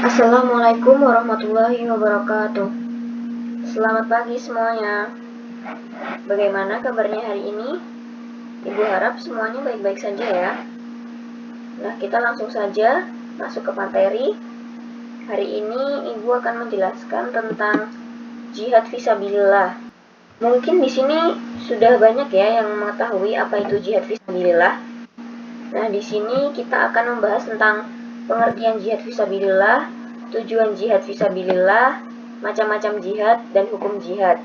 Assalamualaikum warahmatullahi wabarakatuh. Selamat pagi semuanya. Bagaimana kabarnya hari ini? Ibu harap semuanya baik-baik saja ya. Nah, kita langsung saja masuk ke materi. Hari ini Ibu akan menjelaskan tentang jihad fisabilillah. Mungkin di sini sudah banyak ya yang mengetahui apa itu jihad fisabilillah. Nah, di sini kita akan membahas tentang pengertian jihad fisabilillah, tujuan jihad fisabilillah, macam-macam jihad, dan hukum jihad.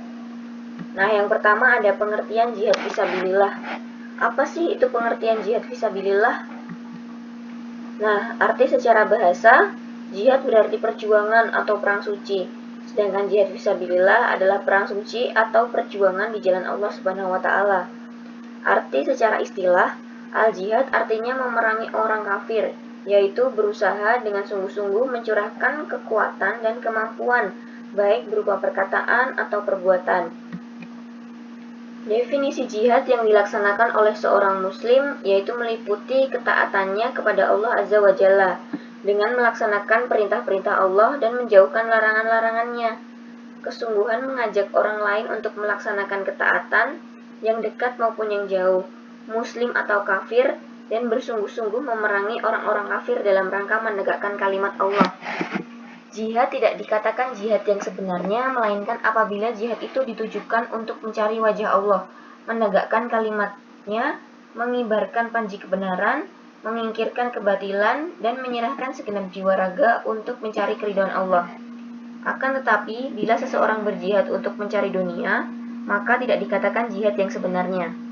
Nah, yang pertama ada pengertian jihad fisabilillah. Apa sih itu pengertian jihad fisabilillah? Nah, arti secara bahasa, jihad berarti perjuangan atau perang suci. Sedangkan jihad fisabilillah adalah perang suci atau perjuangan di jalan Allah Subhanahu wa taala. Arti secara istilah, al-jihad artinya memerangi orang kafir, yaitu berusaha dengan sungguh-sungguh mencurahkan kekuatan dan kemampuan, baik berupa perkataan atau perbuatan. Definisi jihad yang dilaksanakan oleh seorang muslim yaitu meliputi ketaatannya kepada Allah Azza wa Jalla dengan melaksanakan perintah-perintah Allah dan menjauhkan larangan-larangannya. Kesungguhan mengajak orang lain untuk melaksanakan ketaatan yang dekat maupun yang jauh, muslim atau kafir, dan bersungguh-sungguh memerangi orang-orang kafir dalam rangka menegakkan kalimat Allah. Jihad tidak dikatakan jihad yang sebenarnya, melainkan apabila jihad itu ditujukan untuk mencari wajah Allah, menegakkan kalimatnya, mengibarkan panji kebenaran, menyingkirkan kebatilan, dan menyerahkan segenap jiwa raga untuk mencari keridhaan Allah. Akan tetapi, bila seseorang berjihad untuk mencari dunia, maka tidak dikatakan jihad yang sebenarnya.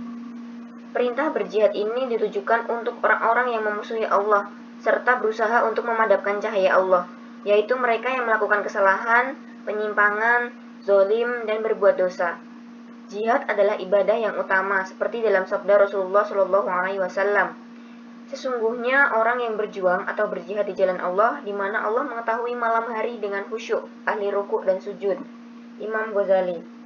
Perintah berjihad ini ditujukan untuk orang-orang yang memusuhi Allah, serta berusaha untuk memadamkan cahaya Allah, yaitu mereka yang melakukan kesalahan, penyimpangan, zolim, dan berbuat dosa. Jihad adalah ibadah yang utama, seperti dalam sabda Rasulullah SAW. Sesungguhnya orang yang berjuang atau berjihad di jalan Allah, di mana Allah mengetahui malam hari dengan khusyuk, ahli rukuk dan sujud. Imam Ghazali.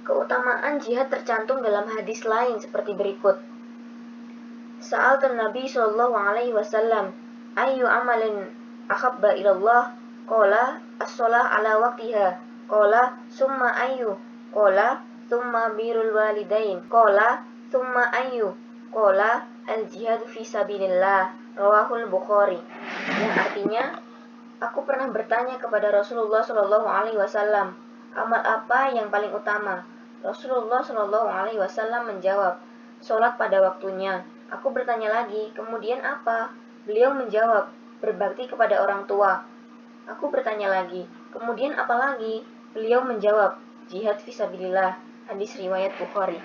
Keutamaan jihad tercantum dalam hadis lain seperti berikut. Sa'altun Nabi sallallahu alaihi wasallam, ayyu amalin ahabba ilallah? Qala as-shalah ala waqtiha. Qala summa ayyu? Qala summa birrul walidain. Qala summa ayyu? Qala al-jihad fi sabilillah. Rawahul Bukhari. Yang artinya, aku pernah bertanya kepada Rasulullah Shallallahu Alaihi Wasallam, amal apa yang paling utama? Rasulullah Shallallahu Alaihi Wasallam menjawab, sholat pada waktunya. Aku bertanya lagi, kemudian apa? Beliau menjawab, berbakti kepada orang tua. Aku bertanya lagi, kemudian apa lagi? Beliau menjawab, jihad fisabilillah. Hadis riwayat Bukhari.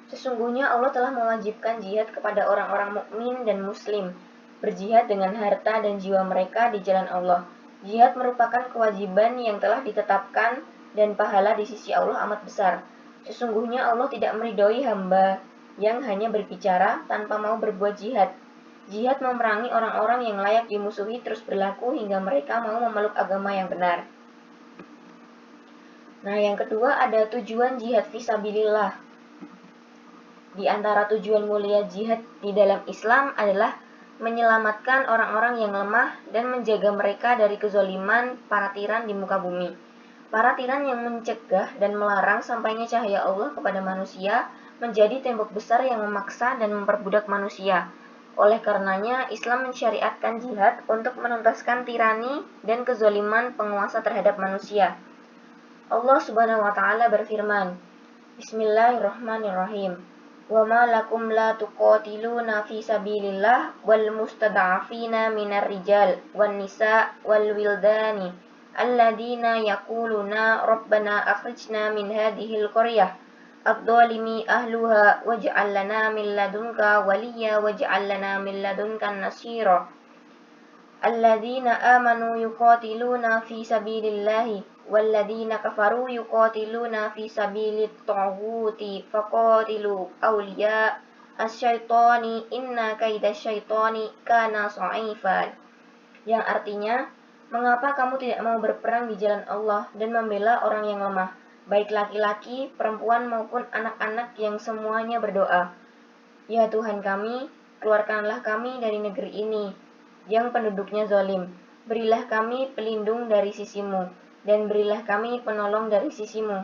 Sesungguhnya Allah telah mewajibkan jihad kepada orang-orang mukmin dan muslim, berjihad dengan harta dan jiwa mereka di jalan Allah. Jihad merupakan kewajiban yang telah ditetapkan dan pahala di sisi Allah amat besar. Sesungguhnya Allah tidak meridhoi hamba yang hanya berbicara tanpa mau berbuat jihad. Jihad memerangi orang-orang yang layak dimusuhi terus berlaku hingga mereka mau memeluk agama yang benar. Nah, yang kedua ada tujuan jihad fisabilillah. Di antara tujuan mulia jihad di dalam Islam adalah menyelamatkan orang-orang yang lemah dan menjaga mereka dari kezaliman para tiran di muka bumi. Para tiran yang mencegah dan melarang sampainya cahaya Allah kepada manusia menjadi tembok besar yang memaksa dan memperbudak manusia. Oleh karenanya, Islam mensyariatkan jihad untuk menuntaskan tirani dan kezaliman penguasa terhadap manusia. Allah Subhanahu wa taala berfirman, Bismillahirrahmanirrahim. وَمَا لَكُمْ لَا تُقَاتِلُونَ فِي سَبِيلِ اللَّهِ وَالْمُسْتَضْعَفِينَ مِنَ الرِّجَالِ وَالنِّسَاءِ وَالْوِلْدَانِ الَّذِينَ يَقُولُونَ رَبَّنَا أَخْرِجْنَا مِنْ هَذِهِ الْقَرْيَةِ الظَّالِمِ أَهْلُهَا وَاجْعَل لَّنَا مِن لَّدُنكَ وَلِيًّا وَاجْعَل لَّنَا مِن لَّدُنكَ نَصِيرًا الَّذِينَ آمَنُوا يُقَاتِلُونَ فِي سَبِيلِ اللَّهِ وَالَّذِينَ كَفَرُوا يُقَاتِلُونَ فِي سَبِيلِ الطَّاغُوتِ فَقَاتِلُوا أَوْلِيَاءَ الشَّيْطَانِ إِنَّ كَيْدَ الشَّيْطَانِ كَانَ ضَعِيفًا. Yang artinya, mengapa kamu tidak mau berperang di jalan Allah dan membela orang yang lemah, baik laki-laki, perempuan maupun anak-anak yang semuanya berdoa, Ya Tuhan kami, keluarkanlah kami dari negeri ini, yang penduduknya zalim. Berilah kami pelindung dari sisimu, dan berilah kami penolong dari sisimu.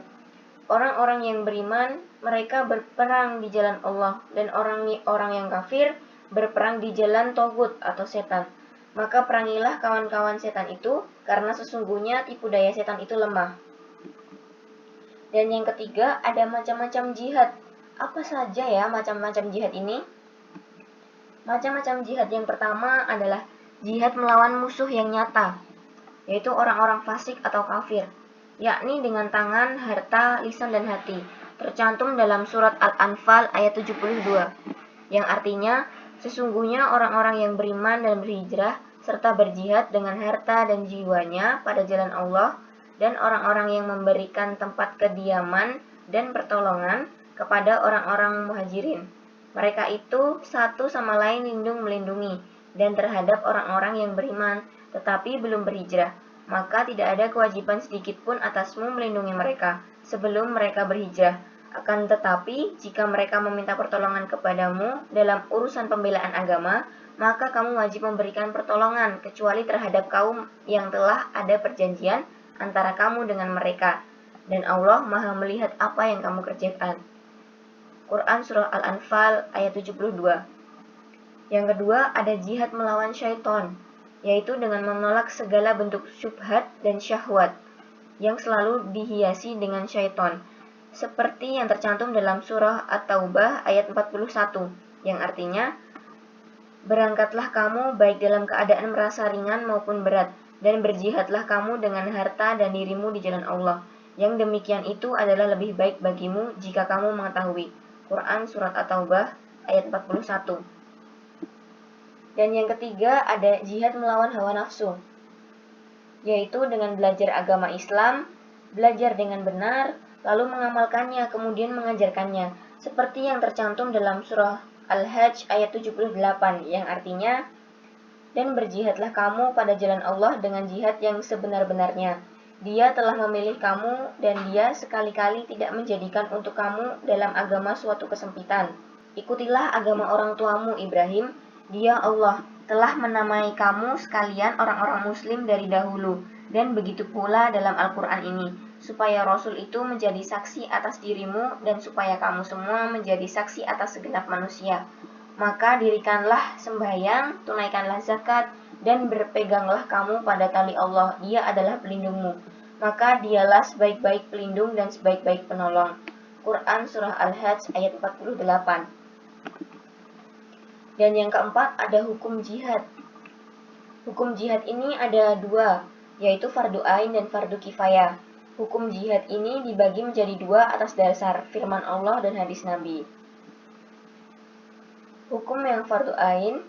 Orang-orang yang beriman, mereka berperang di jalan Allah, dan orang yang kafir berperang di jalan Togut atau setan. Maka perangilah kawan-kawan setan itu, karena sesungguhnya tipu daya setan itu lemah. Dan yang ketiga, ada macam-macam jihad. Apa saja ya macam-macam jihad ini? Macam-macam jihad yang pertama adalah jihad melawan musuh yang nyata, yaitu orang-orang fasik atau kafir, yakni dengan tangan, harta, lisan, dan hati. Tercantum dalam surat Al-Anfal ayat 72, yang artinya, sesungguhnya orang-orang yang beriman dan berhijrah, serta berjihad dengan harta dan jiwanya pada jalan Allah, dan orang-orang yang memberikan tempat kediaman dan pertolongan kepada orang-orang muhajirin. Mereka itu satu sama lain lindung melindungi, dan terhadap orang-orang yang beriman, tetapi belum berhijrah. Maka tidak ada kewajiban sedikitpun atasmu melindungi mereka, sebelum mereka berhijrah. Akan tetapi, jika mereka meminta pertolongan kepadamu dalam urusan pembelaan agama, maka kamu wajib memberikan pertolongan, kecuali terhadap kaum yang telah ada perjanjian antara kamu dengan mereka. Dan Allah Maha melihat apa yang kamu kerjakan. Quran Surah Al-Anfal ayat 72. Yang kedua, ada jihad melawan syaitan, yaitu dengan menolak segala bentuk syubhat dan syahwat yang selalu dihiasi dengan syaitan, seperti yang tercantum dalam surah At-Taubah ayat 41, yang artinya, berangkatlah kamu baik dalam keadaan merasa ringan maupun berat, dan berjihadlah kamu dengan harta dan dirimu di jalan Allah. Yang demikian itu adalah lebih baik bagimu jika kamu mengetahui. Quran Surat At-Taubah ayat 41. Dan yang ketiga ada jihad melawan hawa nafsu, yaitu dengan belajar agama Islam, belajar dengan benar, lalu mengamalkannya, kemudian mengajarkannya, seperti yang tercantum dalam surah Al-Hajj ayat 78, yang artinya, dan berjihadlah kamu pada jalan Allah dengan jihad yang sebenar-benarnya. Dia telah memilih kamu, dan dia sekali-kali tidak menjadikan untuk kamu dalam agama suatu kesempitan. Ikutilah agama orang tuamu Ibrahim. Dia Allah telah menamai kamu sekalian orang-orang muslim dari dahulu, dan begitu pula dalam Al-Quran ini, supaya Rasul itu menjadi saksi atas dirimu, dan supaya kamu semua menjadi saksi atas segenap manusia. Maka dirikanlah sembahyang, tunaikanlah zakat, dan berpeganglah kamu pada tali Allah, dia adalah pelindungmu. Maka dialah sebaik-baik pelindung dan sebaik-baik penolong. Quran Surah Al-Hajj ayat 48. Dan yang keempat ada hukum jihad. Hukum jihad ini ada dua, yaitu fardu ain dan fardu kifayah. Hukum jihad ini dibagi menjadi dua atas dasar firman Allah dan hadis Nabi. Hukum yang fardu ain,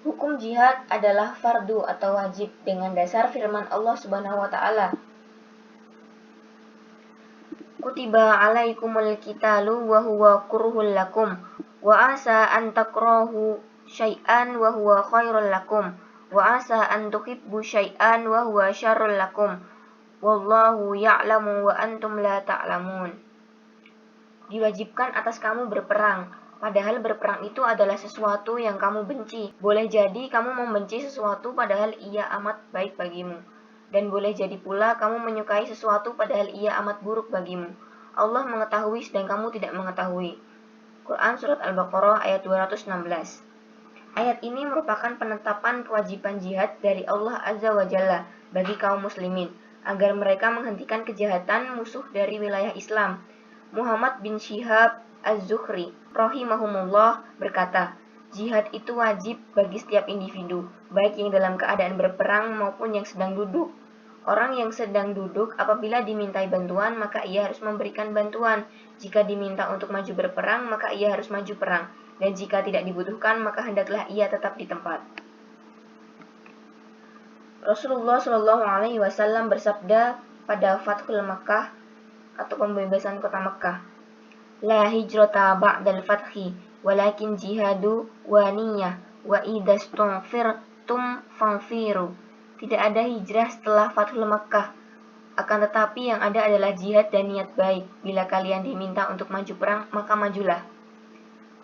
hukum jihad adalah fardu atau wajib dengan dasar firman Allah Subhanahu wa taala. Kutiba alaikumul qitalu wa huwa kurhul lakum wa asa an takrahu syai'an wa huwa khairul lakum wa asa an tuhibbu syai'an wa huwa syarrul lakum wallahu ya'lamu wa antum la ta'lamun. Diwajibkan atas kamu berperang, padahal berperang itu adalah sesuatu yang kamu benci. Boleh jadi kamu membenci sesuatu padahal ia amat baik bagimu. Dan boleh jadi pula kamu menyukai sesuatu padahal ia amat buruk bagimu. Allah mengetahui sedang kamu tidak mengetahui. Quran Surat Al-Baqarah ayat 216. Ayat ini merupakan penetapan kewajiban jihad dari Allah Azza wa Jalla bagi kaum muslimin, agar mereka menghentikan kejahatan musuh dari wilayah Islam. Muhammad bin Syihab Az-Zuhri rahimahumullah berkata, jihad itu wajib bagi setiap individu, baik yang dalam keadaan berperang maupun yang sedang duduk. Orang yang sedang duduk apabila dimintai bantuan, maka ia harus memberikan bantuan. Jika diminta untuk maju berperang, maka ia harus maju perang. Dan jika tidak dibutuhkan, maka hendaklah ia tetap di tempat. Rasulullah Shallallahu Alaihi Wasallam bersabda pada Fathul Makkah atau pembebasan kota Makkah, La hijrata ba'dal fathi, walakin jihadu wa niyah, wa idastunfirtum fanfiru. Tidak ada hijrah setelah Fathul Makkah, akan tetapi yang ada adalah jihad dan niat baik. Bila kalian diminta untuk maju perang, maka majulah.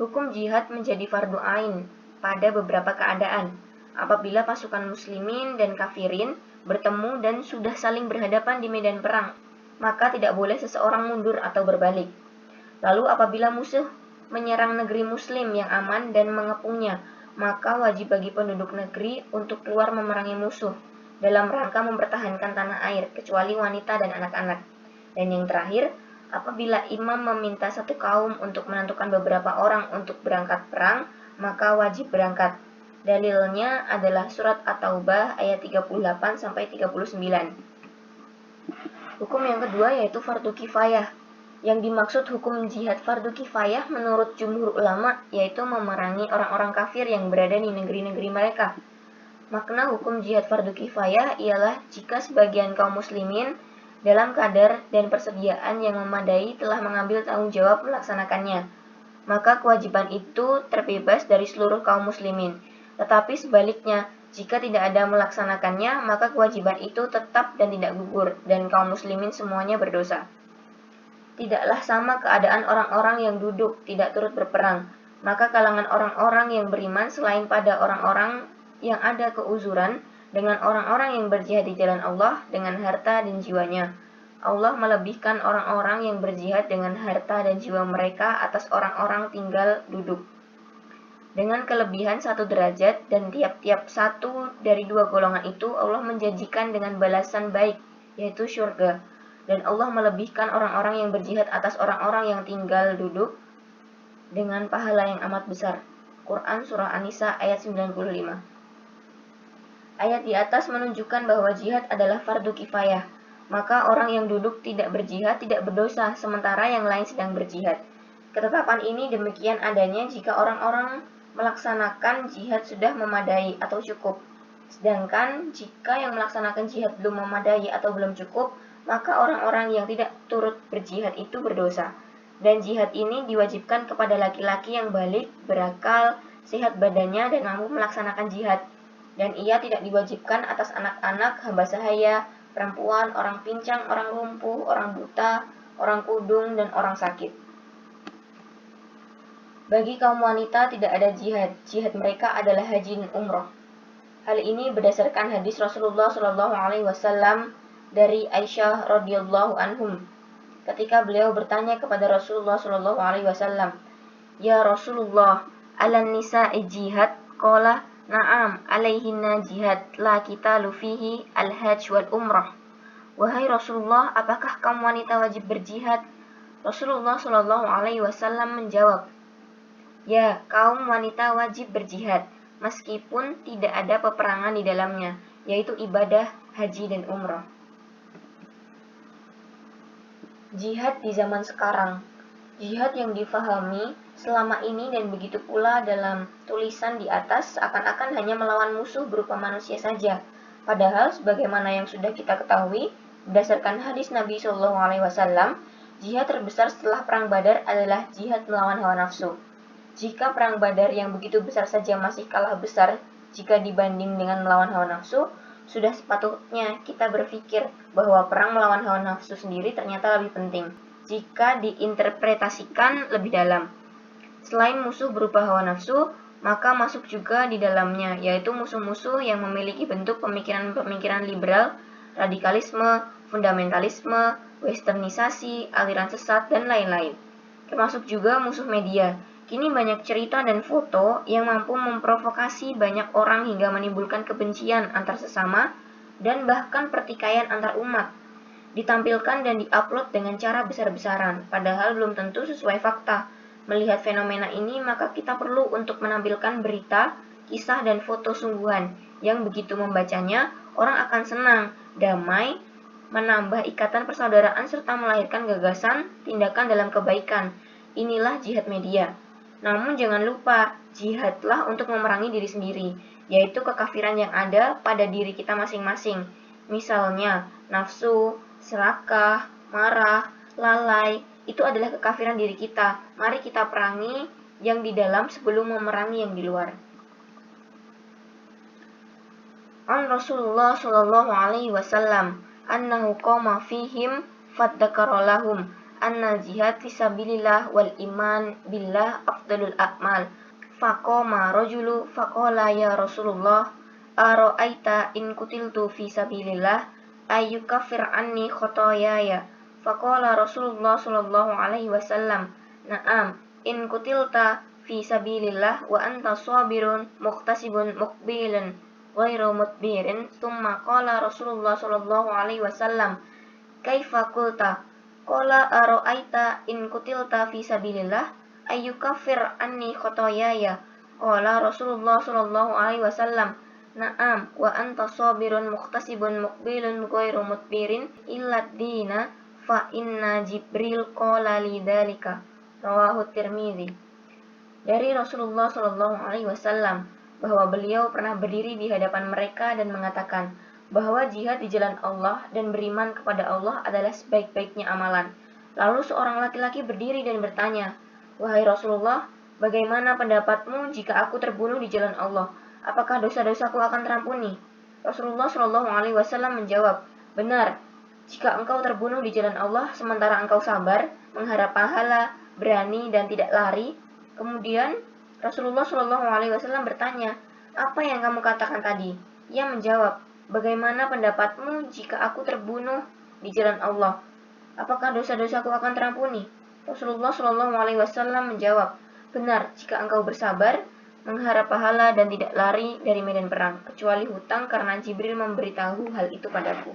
Hukum jihad menjadi fardu ain pada beberapa keadaan. apabila pasukan muslimin dan kafirin bertemu dan sudah saling berhadapan di medan perang, maka tidak boleh seseorang mundur atau berbalik. Lalu apabila musuh menyerang negeri muslim yang aman dan mengepungnya, maka wajib bagi penduduk negeri untuk keluar memerangi musuh dalam rangka mempertahankan tanah air, kecuali wanita dan anak-anak. Dan yang terakhir, apabila imam meminta satu kaum untuk menentukan beberapa orang untuk berangkat perang, maka wajib berangkat. Dalilnya adalah surat At-Taubah ayat 38-39. Hukum yang kedua yaitu fardu kifayah. Yang dimaksud hukum jihad fardu kifayah menurut jumhur ulama yaitu memerangi orang-orang kafir yang berada di negeri-negeri mereka. Makna hukum jihad fardu kifayah ialah jika sebagian kaum muslimin dalam kadar dan persediaan yang memadai telah mengambil tanggung jawab melaksanakannya, maka kewajiban itu terbebas dari seluruh kaum muslimin. Tetapi sebaliknya, jika tidak ada melaksanakannya, maka kewajiban itu tetap dan tidak gugur, dan kaum muslimin semuanya berdosa. Tidaklah sama keadaan orang-orang yang duduk tidak turut berperang, maka kalangan orang-orang yang beriman selain pada orang-orang yang ada keuzuran dengan orang-orang yang berjihad di jalan Allah dengan harta dan jiwanya. Allah melebihkan orang-orang yang berjihad dengan harta dan jiwa mereka atas orang-orang tinggal duduk dengan kelebihan 1 derajat, dan tiap-tiap satu dari 2 golongan itu Allah menjanjikan dengan balasan baik, yaitu syurga. Dan Allah melebihkan orang-orang yang berjihad atas orang-orang yang tinggal duduk dengan pahala yang amat besar. Quran Surah An-Nisa ayat 95. Ayat di atas menunjukkan bahwa jihad adalah fardu kifayah. Maka orang yang duduk tidak berjihad tidak berdosa, sementara yang lain sedang berjihad. Ketetapan ini demikian adanya jika orang-orang melaksanakan jihad sudah memadai atau cukup. Sedangkan jika yang melaksanakan jihad belum memadai atau belum cukup, maka orang-orang yang tidak turut berjihad itu berdosa. Dan jihad ini diwajibkan kepada laki-laki yang balik, berakal, sehat badannya, dan mampu melaksanakan jihad. Dan ia tidak diwajibkan atas anak-anak, hamba sahaya, perempuan, orang pincang, orang lumpuh, orang buta, orang kudung, dan orang sakit. Bagi kaum wanita tidak ada jihad. Jihad mereka adalah haji dan umroh. Hal ini berdasarkan hadis Rasulullah SAW dari Aisyah radhiyallahu anhum. Ketika beliau bertanya kepada Rasulullah SAW, "Ya Rasulullah, alan nisa'i jihad?" Qala, "Na'am, alaihinna jihad, la qitalu fihi al-hajj wal umrah." Wahai Rasulullah, apakah kaum wanita wajib berjihad? Rasulullah SAW menjawab, "Ya, kaum wanita wajib berjihad, meskipun tidak ada peperangan di dalamnya, yaitu ibadah haji dan umrah." Jihad di zaman sekarang. Jihad yang difahami selama ini dan begitu pula dalam tulisan di atas seakan-akan hanya melawan musuh berupa manusia saja. Padahal sebagaimana yang sudah kita ketahui, berdasarkan hadis Nabi SAW, jihad terbesar setelah perang Badar adalah jihad melawan hawa nafsu. Jika perang Badar yang begitu besar saja masih kalah besar jika dibanding dengan melawan hawa nafsu, sudah sepatutnya kita berpikir bahwa perang melawan hawa nafsu sendiri ternyata lebih penting jika diinterpretasikan lebih dalam. Selain musuh berupa hawa nafsu, maka masuk juga di dalamnya, yaitu musuh-musuh yang memiliki bentuk pemikiran-pemikiran liberal, radikalisme, fundamentalisme, westernisasi, aliran sesat, dan lain-lain. Termasuk juga musuh media. Kini banyak cerita dan foto yang mampu memprovokasi banyak orang hingga menimbulkan kebencian antar sesama dan bahkan pertikaian antar umat. Ditampilkan dan diupload dengan cara besar-besaran, padahal belum tentu sesuai fakta. Melihat fenomena ini, maka kita perlu untuk menampilkan berita, kisah, dan foto sungguhan yang begitu membacanya, orang akan senang, damai, menambah ikatan persaudaraan serta melahirkan gagasan, tindakan dalam kebaikan. Inilah jihad media. Namun jangan lupa, jihadlah untuk memerangi diri sendiri, yaitu kekafiran yang ada pada diri kita masing-masing. Misalnya, nafsu, serakah, marah, lalai, itu adalah kekafiran diri kita. Mari kita perangi yang di dalam sebelum memerangi yang di luar. An Rasulullah SAW annahu qama fihim fadzakara lahum anna jihad fisabilillah wal iman billah afdalul a'mal. Faqama rajulu faqala ya Rasulullah Aro'aita in kutiltu fi sabilillah ayyukaffir anni khotoyaya. Faqala Rasulullah sallallahu alaihi wasallam, na'am, in kutilta fi sabilillah wa anta sabirun muqtasibun muqbilun ghairu mudbirin. Tsumma qala Rasulullah sallallahu alaihi wasallam, kaifa qulta? Qala aro'aita in kutilta fi sabilillah ayyukaffir anni khotoyaya. Qala Rasulullah sallallahu alaihi wasallam, na'am, wa anta sabirun muqtasibun muqbilun ghairu mudbirin illa dina fa inna Jibril qala li dzalika. Rawahu Tirmidzi. Dari Rasulullah sallallahu alaihi wasallam bahwa beliau pernah berdiri di hadapan mereka dan mengatakan bahwa jihad di jalan Allah dan beriman kepada Allah adalah sebaik-baiknya amalan. Lalu seorang laki-laki berdiri dan bertanya, "Wahai Rasulullah, bagaimana pendapatmu jika aku terbunuh di jalan Allah? Apakah dosa-dosaku akan terampuni?" Rasulullah Shallallahu Alaihi Wasallam menjawab, "Benar, jika engkau terbunuh di jalan Allah sementara engkau sabar, mengharap pahala, berani dan tidak lari." Kemudian Rasulullah Shallallahu Alaihi Wasallam bertanya, "Apa yang kamu katakan tadi?" Ia menjawab, "Bagaimana pendapatmu jika aku terbunuh di jalan Allah? Apakah dosa-dosaku akan terampuni?" Rasulullah Shallallahu Alaihi Wasallam menjawab, "Benar, jika engkau bersabar, mengharap pahala dan tidak lari dari medan perang, kecuali hutang karena Jibril memberitahu hal itu padaku."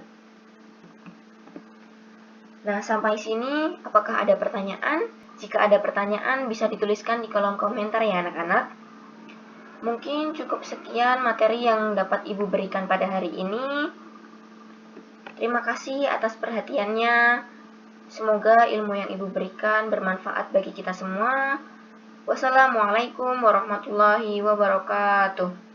Nah, sampai sini apakah ada pertanyaan? Jika ada pertanyaan bisa dituliskan di kolom komentar ya anak-anak. Mungkin cukup sekian materi yang dapat Ibu berikan pada hari ini. Terima kasih atas perhatiannya. Semoga ilmu yang Ibu berikan bermanfaat bagi kita semua. Wassalamualaikum warahmatullahi wabarakatuh.